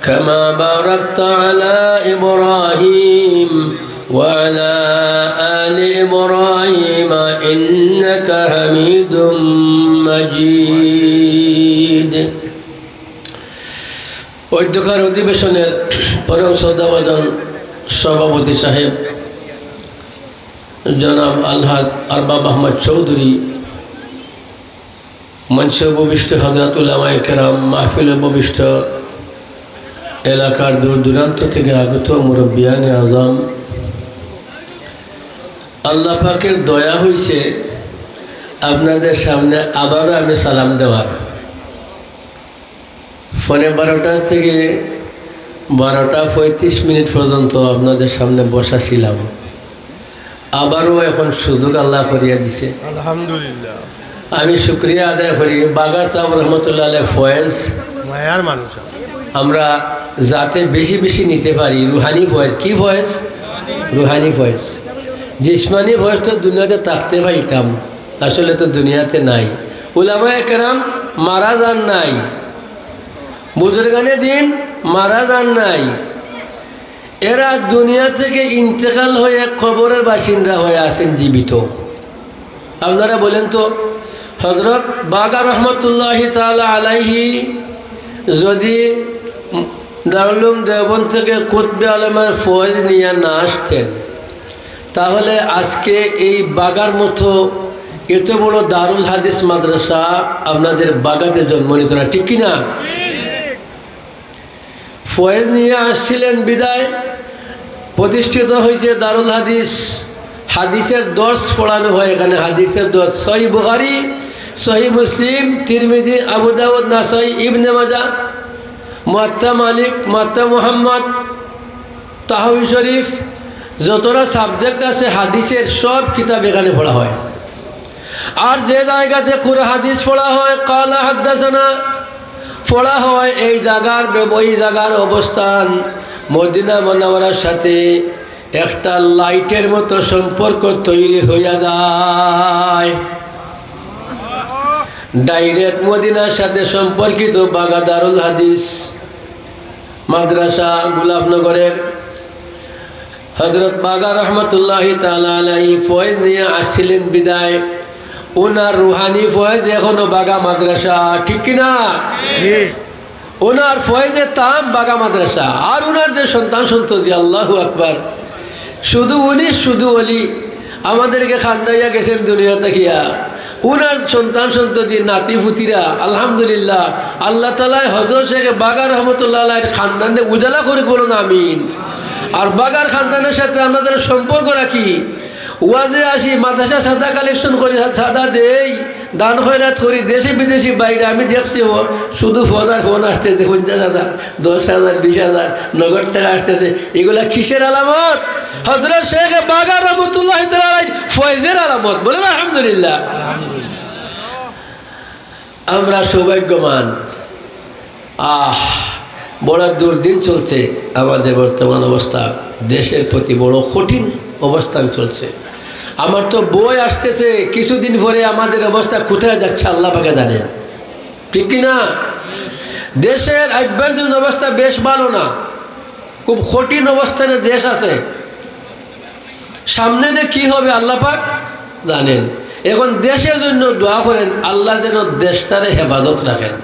كما باركت على إبراهيم وعلى آل إبراهيم إنك حميد مجيد অধ্যক্ষার অধিবেশনের পরম শ্রদ্ধাভাজন সভাপতি সাহেব জনাব আলহাজ আরবাব আহমদ চৌধুরী, মঞ্চে উপবিষ্ট হযরত উলামায়ে কেরাম, মাহফিলে উপবিষ্ট এলাকার দূর দূরান্ত থেকে আগত মুরব্বিয়ানে আজম, আল্লাহ পাকের দয়া হয়েছে আপনাদের সামনে আবারও আমি সালাম দেওয়ার। ফোনে 12টা থেকে 12:35 পর্যন্ত আপনাদের সামনে বসা ছিলাম। আবারও এখন সুযোগ আল্লাহ করিয়া দিছে, আলহামদুলিল্লাহ। আমি শুকরিয়া আদায় করি। বাগার সাহেব রহমতুল্লাহ আলাইহি ফয়েজ মায়ার মানুষ আমরা যাতে বেশি বেশি নিতে পারি। রুহানি ফয়েজ, কি ফয়েজ? রুহানি ফয়েজ। জিসমানি ফয়েজ তো দুনিয়াতে থাকতে পাইতাম, আসলে তো দুনিয়াতে নাই। উলামায়ে কেরাম মারা যান নাই, বুজুর্গানে দিন মারা যান নাই, এরা দুনিয়া থেকে ইন্তেকাল হয়ে কবরের বাসিন্দা হয়ে আছেন জীবিত। আপনারা বলেন তো, হযরত বাগা রহমতুল্লাহি তাআলা আলাইহি যদি দারুল উলুম দেওবন্দ থেকে কুতবে আলমের ফয়েজ নিয়ে না আসতেন, তাহলে আজকে এই বাগার মতো এত বড় দারুল হাদিস মাদ্রাসা আপনাদের বাগাতে জন্ম নিত না, ঠিক কিনা? ফয়েজ নিয়ে আসছিলেন বিদায় প্রতিষ্ঠিত হয়েছে দারুল হাদিস। হাদিসের দর্স পড়ানো হয় এখানে, হাদিসের দর্স সহিহ বুখারী, সহিহ মুসলিম, তিরমিজি, আবু দাউদ, নাসাই, ইবনে মাজাহ, মুয়াত্তা মালিক, মুয়াত্তা মুহাম্মদ, তাহবি শরীফ, যতটা সাবজেক্ট আছে হাদিসের সব কিতাব এখানে পড়া হয়। আর যে জায়গাতে কুরআন হাদিস পড়া হয়, কালা হাদাসানা পড়া হয়, এই জায়গার অবস্থান মদিনা মুনাওয়ারার সাথে একটা লাইটের মতো সম্পর্ক তৈরি হইয়া যায়। ডাইরেক্ট মদিনার সাথে সম্পর্কিত বাগা দারুল হাদিস মাদ্রাসা গোলাপনগরের হযরত বাগা রহমতুল্লাহি তাআলা আলাইহি ফয়েজ নিয়ে আসছিলেন বিদায়। ওনার রুহানি ফয়েজ এখনো বাগা মাদ্রাসা, ঠিক কিনা? ওনার ফয়েজে তাম বাগা মাদ্রাসা। আর ওনার যে সন্তান সন্ততি, আল্লাহু আকবার, শুধু উনি শুধু ওলি আমাদেরকে খান্দাইয়া গেছেন দুনিয়া তাকিয়া। উনার সন্তান সন্ততি নাতি ফুতিরা আলহামদুলিল্লাহ আল্লাহ তাআলা হযরত শেখ বাগা রহমতুল্লাহ আলাইহির খানদানে উজালা করে বলুন আমিন। আর বাগার খানদানের সাথে আমাদের সম্পর্ক রাখি, ওয়াজে আসি, মাদ্রাসা সাদা কালেকশন করি, সাদা দেই, দান খয়রাত করি, দেশে বিদেশি বাইরে। আমি দেখছি শুধু ফোন আসতেছে, 50,000, 10,000, 20,000 নগদ টাকা আসতেছে। এগুলা কিসের আলামত? হযরত শেখ বাগা রহমতুল্লাহি তাআলা আলাইহি ফয়েজের আলামত। বলেন আলহামদুলিল্লাহ। আমরা সৌভাগ্যবান। বড় দুর্দিন চলছে আমাদের বর্তমান অবস্থা, দেশের প্রতি বড় কঠিন অবস্থান চলছে। আমার তো বই আসতেছে, কিছুদিন পরে আমাদের অবস্থা কোথায় যাচ্ছে আল্লাহ পাক জানেন, ঠিক কিনা? দেশের আভ্যন্তরীণ অবস্থা বেশ ভালো না, খুব কঠিন অবস্থানে দেশ আছে। সামনে যে কি হবে আল্লাহ পাক জানেন। এখন দেশের জন্য দোয়া করেন, আল্লাহ যেন দেশটারে হেফাজত রাখেন।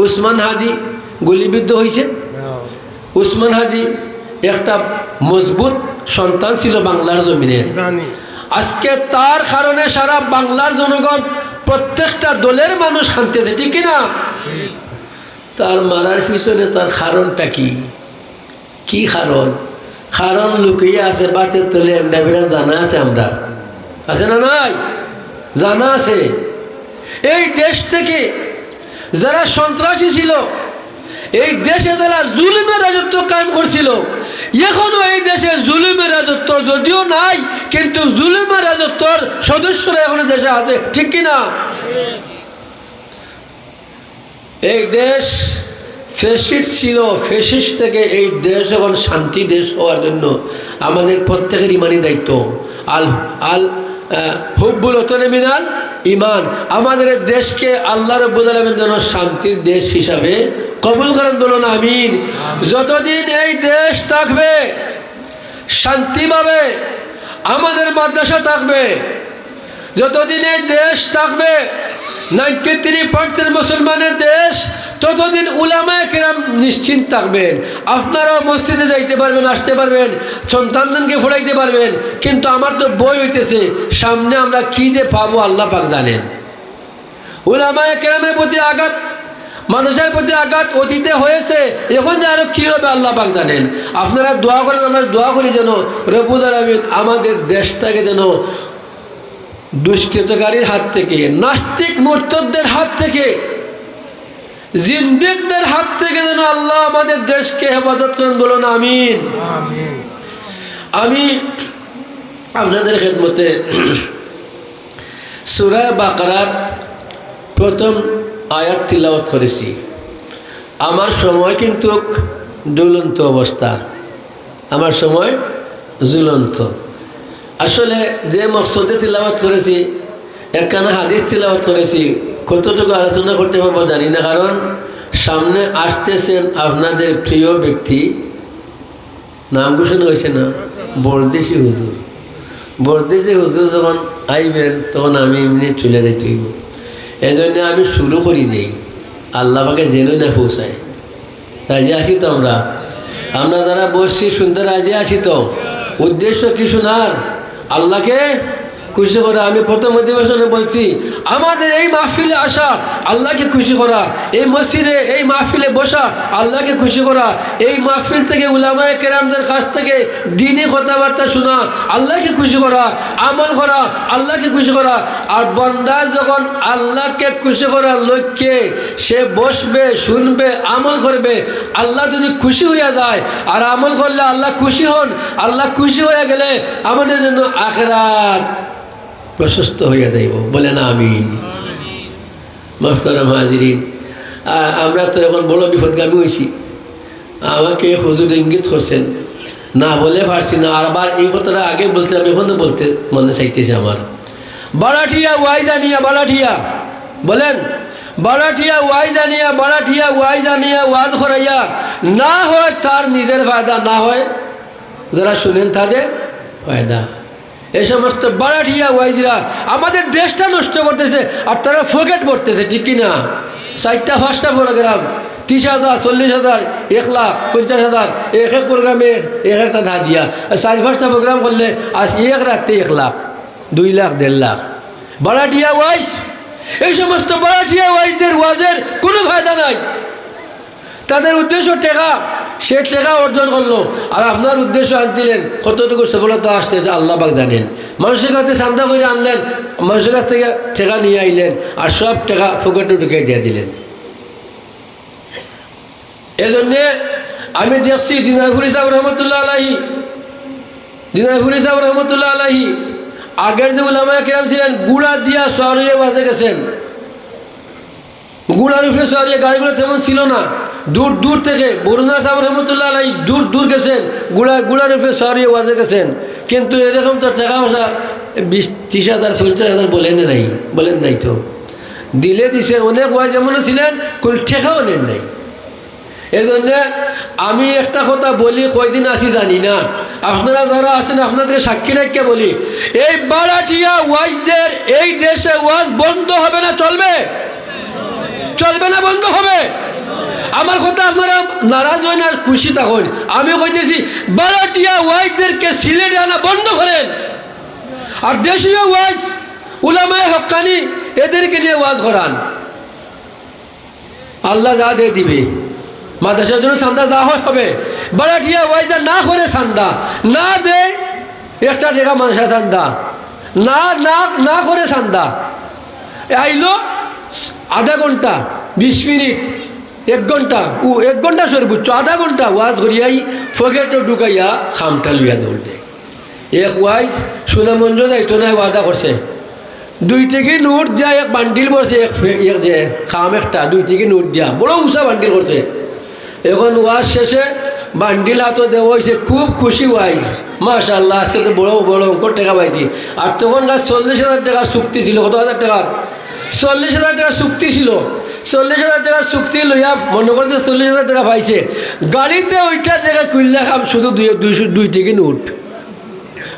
উসমান হাদি গুলিবিদ্ধ হয়েছে। উসমান হাদি একটা মজবুত সন্তান ছিল বাংলার জমিনের। আজকে তার কারণে সারা বাংলার জনগণ, প্রত্যেকটা দলের মানুষ কাঁদতেছে, ঠিক কিনা? তার মারার পিছনে তার কারণটা কি? কি কারণ? কারণ লুকিয়ে আছে বাতের তলে, এমনি জানা আছে। আমরা আছে না নাই? জানা আছে। এই দেশ থেকে যারা সন্ত্রাসী ছিল, এই দেশে যারা জুলুমের রাজত্ব কায়েম করছিল, এখনো এই দেশে জুলুমের রাজত্ব যদিও নাই, কিন্তু জুলুমের রাজত্বর সদস্যরা এখনো দেশে আছে, ঠিক কিনা? এই দেশ ফ্যাসিস্ট ছিল, ফ্যাসিস্ট থেকে এই দেশ এখন শান্তি দেশ হওয়ার জন্য আমাদের প্রত্যেকের ইমানি দায়িত্ব। আল আল হুব্বুল ওতনে মিনাল ইমান। আমাদের দেশকে আল্লাহ রাব্বুল আলামিন যেন শান্তির দেশ হিসাবে কবুল করেন, বলুন আমিন। যতদিন এই দেশ থাকবে শান্তি পাবে, আমাদের মাদ্রাসা থাকবে, যতদিন এই দেশ থাকবে 93% মুসলমানের দেশ, ততদিন উলামায়ে কেরাম নিশ্চিন্ত থাকবেন। আপনারাও মসজিদে যাইতে পারবেন, আসতে পারবেন, সন্তানদেরকে পড়াইতে পারবেন। কিন্তু আমার তো বই হইতেছে, সামনে আমরা কি যে পাবো আল্লাহ পাক জানেন। উলামায়ে কেরামের প্রতি আঘাত, মাদ্রাসার প্রতি আঘাত অতীতে হয়েছে, এখন যে আরো কি হবে আল্লাহ পাক জানেন। আপনারা দোয়া করেন, আমরা দোয়া করি যেন রব্বুল আলামিন আমাদের দেশটাকে যেন দুষ্কৃতকারীর হাত থেকে, নাস্তিক মুরতাদদের হাত থেকে, জিন্দিকদের হাত থেকে যেন আল্লাহ আমাদের দেশকে হেফাজত করেন, বলুন আমিন। আমি আপনাদের খেদমতে সূরা বাকারার প্রথম আয়াত তিলাওয়াত করেছি। আমার সময় কিন্তু ঝুলন্ত অবস্থা, আমার সময় ঝুলন্ত। আসলে যে মকসদে তিলাওয়াত করেছি, একখানা হাদিস তিলাওয়াত করেছি, কতটুকু আলোচনা করতে পারবো জানি না, কারণ সামনে আসতেছেন আপনাদের প্রিয় ব্যক্তি, নাম ঘোষণা হয়েছে না, বরদেশি হুজুর। বরদেশি হুজুর যখন আইবেন তখন আমি এমনি চলে যাইতে হইব। এই জন্য আমি শুরু করি দিই, আল্লাহ পাকে জেনে না পৌঁছায়। রাজি আসি তো আমরা যারা বসছি শুনতে রাজি আসি তো। উদ্দেশ্য কি শোনার? আল্লাহকে খুশি করা। আমি প্রথম অধিবেশনে বলছি, আমাদের এই মাহফিলে আসা আল্লাহকে খুশি করা, এই মসজিদে এই মাহফিলে বসা আল্লাহকে খুশি করা, এই মাহফিল থেকে উলামায়ে কেরামদের কাছ থেকে দ্বীনি কথাবার্তা শোনা আল্লাহকে খুশি করা, আমল করা আল্লাহকে খুশি করা। আর বান্দা যখন আল্লাহকে খুশি করার লক্ষ্যে সে বসবে, শুনবে, আমল করবে, আল্লাহ যদি খুশি হইয়া যায়, আর আমল করলে আল্লাহ খুশি হন, আল্লাহ খুশি হয়ে গেলে আমাদের জন্য আখিরাত প্রশস্ত হইয়া যাইব, বলে না আমিন। মাহতারাম হাজিরিন, আমরা তো এখন বড় বিপদগামী হয়েছি। আমাকে হুজুর ইঙ্গিত করছেন, না বলে পারছি না, আবার এই কথাটা আগে বলতে আমি এখনো বলতে মনে চাইতেছে আমার। বালাঠিয়া ওয়াইজানিয়া, বালাঠিয়া বলেন, বালাঠিয়া ওয়াইজানিয়া, বালাঠিয়া ওয়াইজানিয়া ওয়াজ করাইয়া না হয় তার নিজের ফায়দা, না হয় যারা শুনেন তাদের ফায়দা। এই সমস্ত বারাঠিয়া ওয়াইজরা আমাদের দেশটা নষ্ট করতেছে, আর তারা ফকেট পড়তেছে, ঠিক কিনা? 4টা 5টা প্রোগ্রাম, 30,000, 40,000, 1 লাখ, 50,000, এক প্রোগ্রামে একটা ধা দিয়া, 4-5টা প্রোগ্রাম করলে আজ এক রাতে 1 লাখ, 2 লাখ, 1.5 লাখ। বারাঠিয়া ওয়াইজ, এই সমস্ত বারাঠিয়া ওয়াইজদের ওয়াজের কোনো ফায়দা নাই। তাদের উদ্দেশ্য টাকা, সে টাকা অর্জন করলো, আর আপনার উদ্দেশ্য আনছিলেন কতটুকু সফলতা আসতেছে আল্লাহ পাক জানেন। মানুষের কাছে চান্দা করে আনলেন, মানুষের কাছ থেকে টাকা নিয়ে আইলেন, আর সব টাকা ফকেটে ঢুকে দিয়ে দিলেন। এজন্যে আমি দেখছি দিনাজপুরি সাহেব রহমতুল্লাহ আলাইহি, দিনাজপুরি সাহেব রহমতুল্লাহ আলাইহি আগের যে উলামায়ে কেরাম ছিলেন, গুড়া দিয়া শহরে বাজে গেছেন। গুড়ার উপরে শহরে গাড়িগুলো তেমন ছিল না, দূর দূর থেকে বরুণা সাহেব রহমতুল্লাহ আলাই দূর দূর গেছেন, গুড়ার উপরে শহরে ওয়াজে গেছেন। কিন্তু এরকম তো টাকা পয়সা 20-30,000, 40,000 বলেন নাই তো। দিলে দিছেন, অনেক ওয়াজ এমনও ছিলেন কোন ঠেকাও নেন নাই। এই জন্যে আমি একটা কথা বলি, কয়দিন আসি জানি না, আপনারা যারা আছেন আপনাদেরকে সাক্ষী রেখে বলি, এই বারাঠিয়া ওয়াজদের এই দেশে ওয়াজ বন্ধ হবে না চলবে? চলবে না, বন্ধ হবে। আমার কথা আপনারা নারাজ হয় না, খুশি থাকুন। আমি কইতেছি বারাঠিয়া ওয়াইজদেরকে সিলেটে আনা বন্ধ করেন, আর দেশীয় ওয়াইজ উলামায়ে হক্কানি এদেরকে নিয়ে ওয়াজ করান। আল্লাহ যা দিয়ে দিবে, মাদ্রাসার জন্য চান্দা যা হবে। বারাঠিয়া ওয়াইজা না করে চান্দা না দেয়, 1 টাকা মাদ্রাসা চান্দা না না না করে চান্দা আইলো, আধা ঘন্টা 20 মিনিট 1 ঘন্টা, 1 ঘন্টা সর্বোচ্চ আধা ঘন্টা ওয়াজ করিয়াই ফকেটে ঢুকাইয়া খামটা লইয়া দৌড় দেয়। এক ওয়াইজ সুনামঞ্জ যাইতো না, ওয়াদা করছে 2 টিকি নোট দিয়া এক বান্ডিল বসে, এক যে খাম একটা 2 টিকি নোট দিয়া বড় উঁচা বান্ডিল করছে। এখন ওয়াজ শেষে বান্ডিল হাতও দেওয়া হয়েছে, খুব খুশি ওয়াইজ, মাশাআল্লাহ, আজকে তো বড় বড় অঙ্ক টাকা পাইছি। আর তখন 40,000 টাকা চুক্তি ছিল। কত হাজার টাকার? 40,000 টাকা চুক্তি ছিল। 40,000 টাকার চুক্তি লইয়া মনে করতে 40,000 টাকা পাইছে। গাড়িতে ওইটা জায়গায় কুল্লা খাম শুধু 2 টিকি নোট,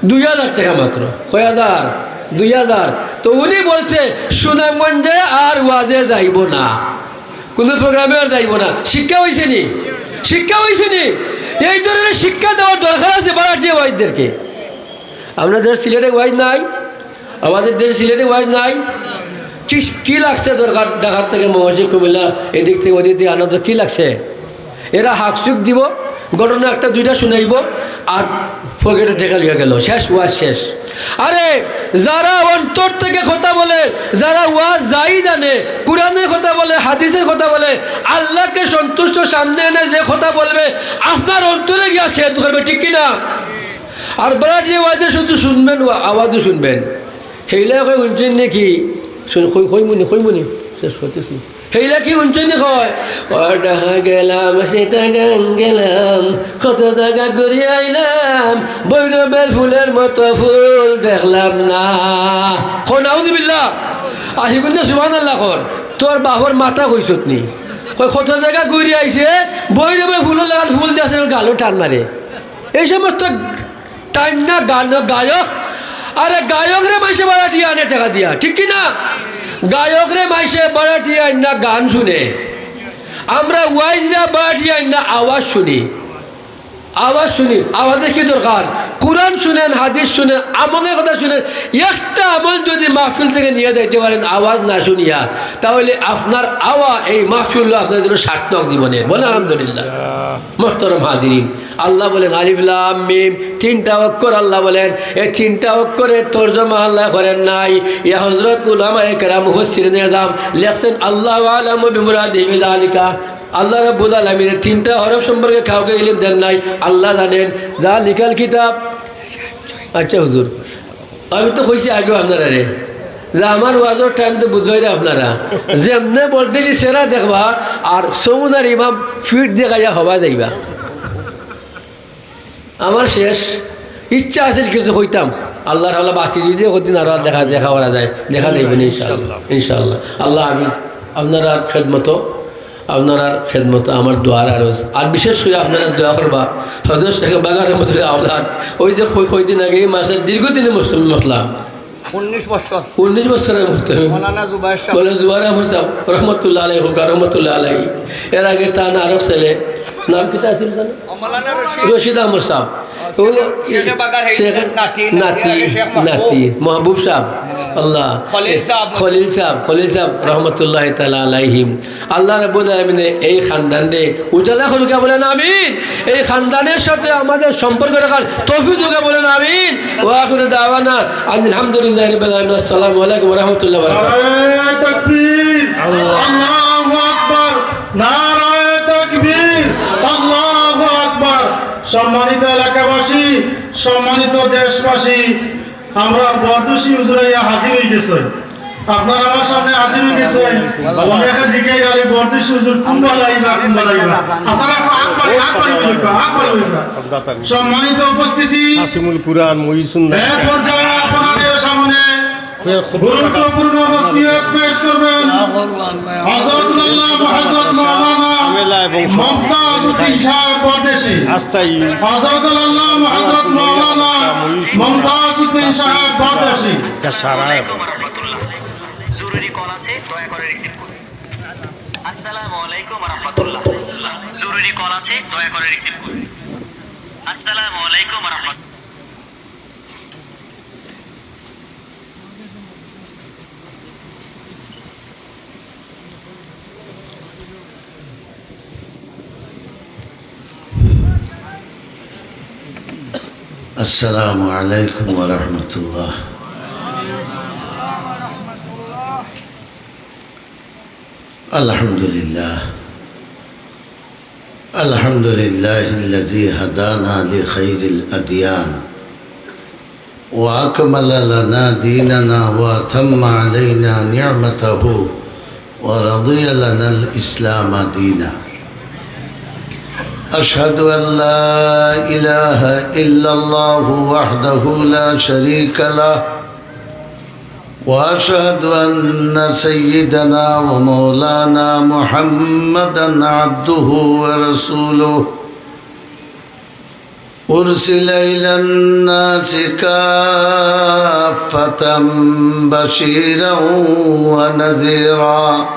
2,000 টাকা মাত্র। কয় হাজার? 2,000। তো উনি বলছে সুনামগঞ্জে আর ওয়াজে যাইব না, কোনো প্রোগ্রামে আর যাইব না। শিক্ষা হয়েছে নি? শিক্ষা হয়েছে নি? এই ধরনের শিক্ষা দেওয়ার দরকার আছে বাড়াটিয়া ওয়াইদদেরকে। আমরা দেশের সিলেটে ওয়াইজ নাই, আমাদের দেশে সিলেটে ওয়াইজ নাই। কি লাগছে দরকার? ঢাকার থেকে মহাজিব কুমিল্লা এদিক থেকে ওদিক থেকে আনন্দ কি লাগছে? এরা হাকসুক দিব, ঘটনা একটা দুইটা শুনাইব আর পকেটে টেকা লিয়ে গেল, শেষ ওয়াজ শেষ। আরে যারা অন্তর থেকে কথা বলে, যারা ওয়াজ যাই জানে, কোরআনের কথা বলে, হাদিসের কথা বলে, আল্লাহকে সন্তুষ্ট সামনে এনে যে কথা বলবে আপনার অন্তরে গিয়া সে করবে, ঠিক কিনা? আর বাড়ি ওয়াজে শুধু শুনবেন, আওয়াজও শুনবেন। সেইলা কই শুনছেন নাকি? কইমনি শেষ করতেছি। সেইলা কি শুনছেন নি? কয় দেখা গেলাম সেটা গান গেলাম, কত জায়গা ঘুরে আইলাম, বৈরবের ফুলের মতো ফুল দেখলাম না। নাউযুবিল্লাহ। আসিবুন না সুবহানাল্লাহ। কর তোর বাপর মাথা কইছত নি? কয় কত জায়গা ঘুরে আইছে, বৈরবের ফুলের লাগান ফুল দিয়ে গালো টান মারে। এই সমস্ত টাইম না গান গায়ক। আরে গায়ক রে মাইসে বাড়াটিয়া আনে টাকা দিয়া, ঠিক কিনা? গায়ক রে মাইসে বাড়াটিয়া না গান শুনে, আমরা ওয়াইজরা বাড়াটিয়া না আওয়াজ শুনি। আওয়াজ শুনি। আওয়াজে কি দরকার? কোরআন শুনেন, হাদিস শুনেন, আমলের কথা শুনেন। একটা আমল যদি মাহফিল থেকে নিয়ে যাইতে পারেন আওয়াজ না শুনিয়া, তাহলে আপনার আওয়াজ এই মাহফিল আপনার জন্য সার্থক জীবনের। বলেন আলহামদুলিল্লাহ। মুহতারাম হাজিরিন, আল্লাহ বলেন আলিফ লাম মিম, 3টা অক্ষর আল্লাহ বলেন। এই 3টা অক্ষরের তরজমা আল্লাহ করেন নাই। ইয়া হযরত উলামায়ে কেরাম মুফাসসিরিনে আযম লেখছেন আল্লাহু আ'লামু বিমুরাদিহি বিযালিকা। আল্লাহ রাব্বুল আলামিনের 3টা হরফ সম্পর্কে কাউকে ইলম দেন নাই, আল্লাহ জানেন। যালিকাল কিতাব। আচ্ছা হুজুর, আমি তো কইছি আগেও আপনারা রে যে আমার ওয়াজের টাইম তো বুঝবাই না আপনারা, যেমনে বলতেছি সেরা দেখবা আর সমুনার ইমাম ফিট দেখাইয়া হবা যাইবা। আমার শেষ ইচ্ছা আছিল কিছু হইতাম, আল্লাহর আল্লাহ বাঁচি যদি কদিন আরো দেখা করা যায়, দেখা যাইবেন ইনশাআল্লাহ। ইনশাআল্লাহ আল্লাহ আমি আপনারা খেদমত আমার দোয়ার আরজ। আর বিশেষ করে আপনারা দোয়া করবা হযরত শেখ বাগার রহমতুল্লাহ আওলাদ। ওই যে কয়দিন আগে এই মাসের দীর্ঘদিনের মুসলিম মসলাম 19 বছরের বলে জুবাইর আহমদ সাহেব রহমতুল্লাহ আলাই রহমতুল্লাহ আলাই। এর আগে তার আরো ছেলে নাম কিতা আছিল রশিদ আহমদ সাহেব, নাতি মাহবুব সাহেব, আল্লাহ খলিল সাহেব রহমতুল্লাহ তাআলা আলাইহিম। আল্লাহ রাব্বুল আলামিন এই খানদানকে উজালা করুকা বলেন আমিন। এই খানদানের সাথে আমাদের সম্পর্ক রাখার তৌফিক দিকে বলেন আমিন। ওয়া আখিরু দাওয়ানা আলহামদুলিল্লাহি রাব্বিল আলামিন। আসসালামু আলাইকুম ওয়া রাহমাতুল্লাহি ওয়া বারাকাতুহু। নারায়ে তাকবীর, আল্লাহু আকবার, নারায়ে তাকবীর, আল্লাহু আকবার। সম্মানিত এলাকাবাসী, সম্মানিত দেশবাসী, আমরা বরদুশি হুজুরাইয়া হাজির হয়ে গেছি। আপনারা আমার সামনে হাজির হয়ে গেছেন। আমি এখন জিজ্ঞাসা করি বরদুশি হুজুর কোন বলাইবা। আপনারা সম্মানিত উপস্থিতি, আসিমুল কুরআন মহিসুন এই পর্যায়ে আপনাদের সামনে গুরুত্বপূর্ণ নসিহত পেশ করবেন হযরতুল আল্লামা হযরত মাওলানা মুমতাজউদ্দিন সাহেব পরদেশী। হযরতুল আল্লামা হযরত মাওলানা মুমতাজউদ্দিন সাহেব পরদেশী। জরুরি কল আছে, দয়া করে রিসিভ করুন। আসসালামু আলাইকুম ওয়া রাহমাতুল্লাহ। জরুরি কল আছে, দয়া করে রিসিভ করুন। আসসালামু আলাইকুম ওয়া রাহমাতুল্লাহ। আসসালামু আলাইকুম ওয়া রাহমাতুল্লাহ। আলহামদুলিল্লাহ আলহামদুলিল্লাহিল্লাযী হাদানা লিখাইরিল আদিয়ান ওয়া আকমালা লানা দীনানা ওয়া আতাম্মা আলাইনা নি'মাতাহু ওয়া রাদিয়া লানাল ইসলাম দীনা। أشهد أن لا إله إلا الله وحده لا شريك له وأشهد أن سيدنا ومولانا محمدا عبده ورسوله أرسل إلى الناس كافة بشيرا ونذيرا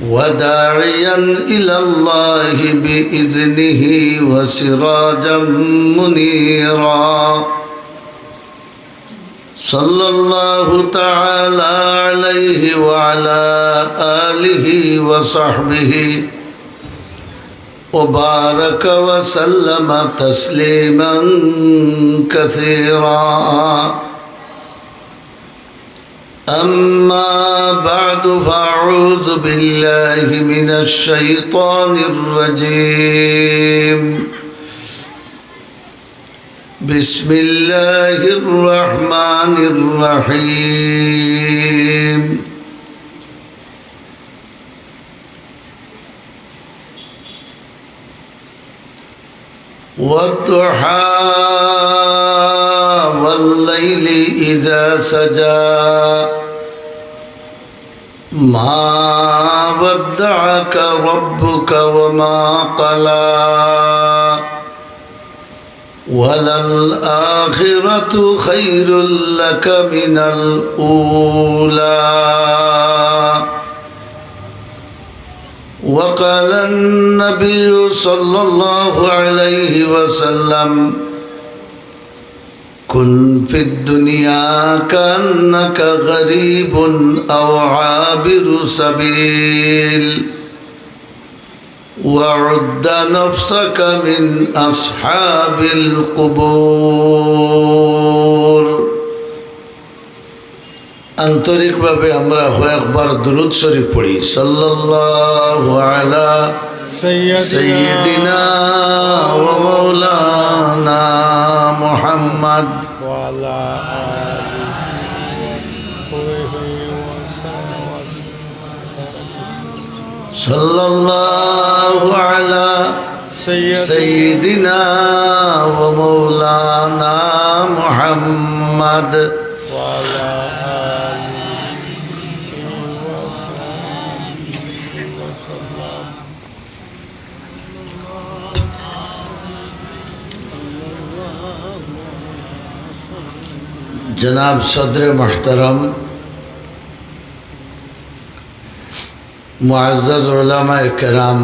وداعيا إلى الله بإذنه وسراجا منيرا صلى الله تعالى عليه وعلى آله وصحبه وبارك وسلم تسليما كثيرا أما بعد فأعوذ بالله من الشيطان الرجيم بسم الله الرحمن الرحيم والضحى والليل إذا سجى ما ودعك ربك وما قلى وللآخرة خير لك من الأولى وقال النبي صلى الله عليه وسلم كن في الدنيا كأنك غريب أو عابر سبيل وعد نفسك من أصحاب القبور আন্তরিকভাবে আমরা একবার দুরূদ শরীফ পড়ি সাল্লাল্লাহু আলা সাইয়্যিদিনা ওয়া মাওলানা মুহাম্মদ وعلى সাল্লাল্লাহু আলা সাইয়্যিদিনা ওয়া মাওলানা মুহাম্মদ وعلى जनाब सदर महतरम मुअज़्ज़ज़ उलमा-ए-किराम